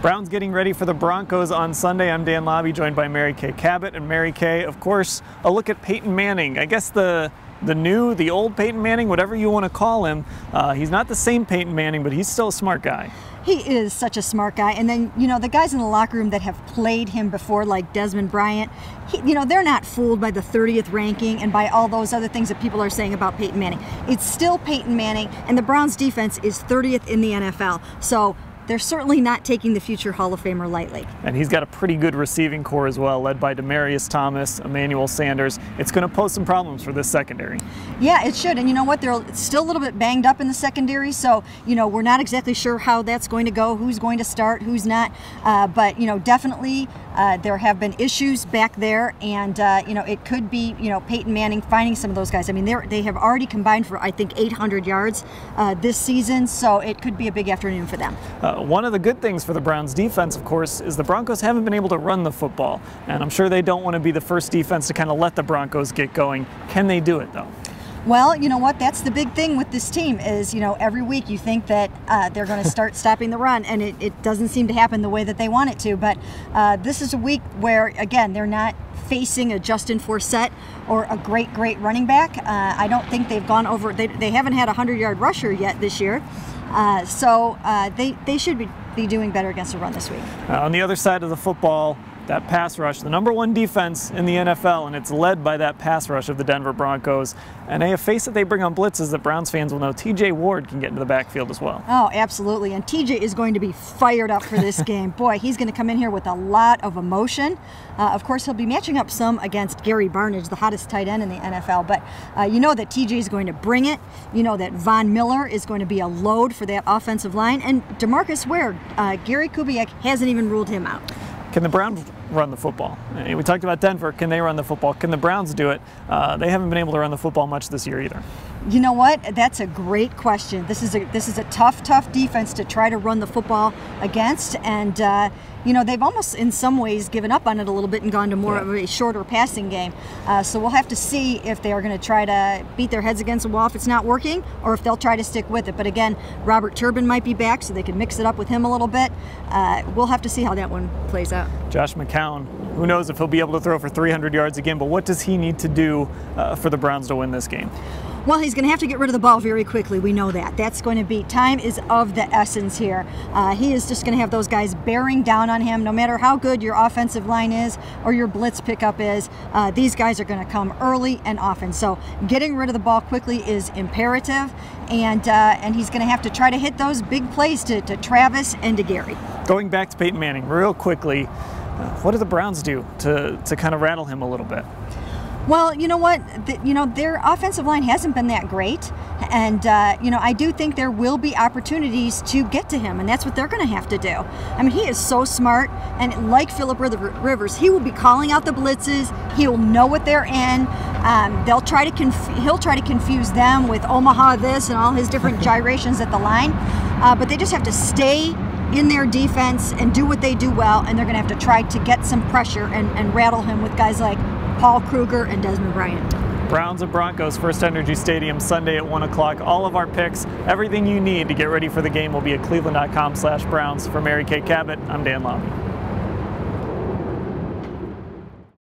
Browns getting ready for the Broncos on Sunday. I'm Dan-Labbe, joined by Mary-Kay-Cabot. And Mary-Kay, of course, a look at Peyton Manning. I guess the old Peyton Manning, whatever you want to call him. He's not the same Peyton Manning, but he's still a smart guy. He is such a smart guy. And then, you know, the guys in the locker room that have played him before, like Desmond Bryant, they're not fooled by the 30th ranking and by all those other things that people are saying about Peyton Manning. It's still Peyton Manning, and the Browns defense is 30th in the NFL. So they're certainly not taking the future Hall of Famer lightly. And he's got a pretty good receiving core as well, led by Demaryius Thomas, Emmanuel Sanders. It's going to pose some problems for this secondary. Yeah, it should. And you know what? They're still a little bit banged up in the secondary, so, we're not exactly sure how that's going to go, who's going to start, who's not. But, definitely there have been issues back there, and, it could be, Peyton Manning finding some of those guys. I mean, they have already combined for, I think, 800 yards this season, so it could be a big afternoon for them. One of the good things for the Browns defense, of course, is the Broncos haven't been able to run the football. And I'm sure they don't want to be the first defense to kind of let the Broncos get going. Can they do it, though? Well, you know what? That's the big thing with this team is, every week you think that they're going to start stopping the run, and it doesn't seem to happen the way that they want it to. But this is a week where, again, they're not facing a Justin Forsett or a great running back. I don't think they've gone over, they haven't had a 100-yard rusher yet this year. So they should be doing better against the run this week. On the other side of the football, that pass rush, the #1 defense in the NFL, and it's led by that pass rush of the Denver Broncos. And a face that they bring on blitzes that Browns fans will know, TJ Ward can get into the backfield as well. Oh, absolutely. And TJ is going to be fired up for this game. Boy, he's going to come in here with a lot of emotion. Of course, he'll be matching up some against Gary Barnidge, the hottest tight end in the NFL. But you know that TJ is going to bring it. You know that Von Miller is going to be a load for that offensive line. And DeMarcus Ware, Gary Kubiak hasn't even ruled him out. Can the Browns run the football? We talked about Denver. Can they run the football? Can the Browns do it? They haven't been able to run the football much this year either. You know what? That's a great question. This is a tough defense to try to run the football against, and they've almost in some ways given up on it a little bit and gone to more of a shorter passing game. So we'll have to see if they are going to try to beat their heads against the wall if it's not working, or if they'll try to stick with it. But again, Robert Turbin might be back, so they can mix it up with him a little bit. We'll have to see how that one plays out. Josh McCown, who knows if he'll be able to throw for 300 yards again, but what does he need to do for the Browns to win this game? Well, he's going to have to get rid of the ball very quickly. We know that. That's going to be, time is of the essence here. He is just going to have those guys bearing down on him. No matter how good your offensive line is or your blitz pickup is, these guys are going to come early and often. So getting rid of the ball quickly is imperative, and he's going to have to try to hit those big plays to Travis and to Gary. Going back to Peyton Manning real quickly, what do the Browns do to kind of rattle him a little bit? Well, you know what? Their offensive line hasn't been that great, and I do think there will be opportunities to get to him, and that's what they're going to have to do. I mean, he is so smart, and like Phillip Rivers, he will be calling out the blitzes. He'll know what they're in. He'll try to confuse them with Omaha this and all his different gyrations at the line, but they just have to stay in their defense and do what they do well, and they're going to have to try to get some pressure and rattle him with guys like Paul Kruger and Desmond Bryant. Browns and Broncos, FirstEnergy Stadium, Sunday at 1 o'clock. All of our picks, everything you need to get ready for the game will be at cleveland.com/Browns. For Mary-Kay-Cabot, I'm Dan-Labbe.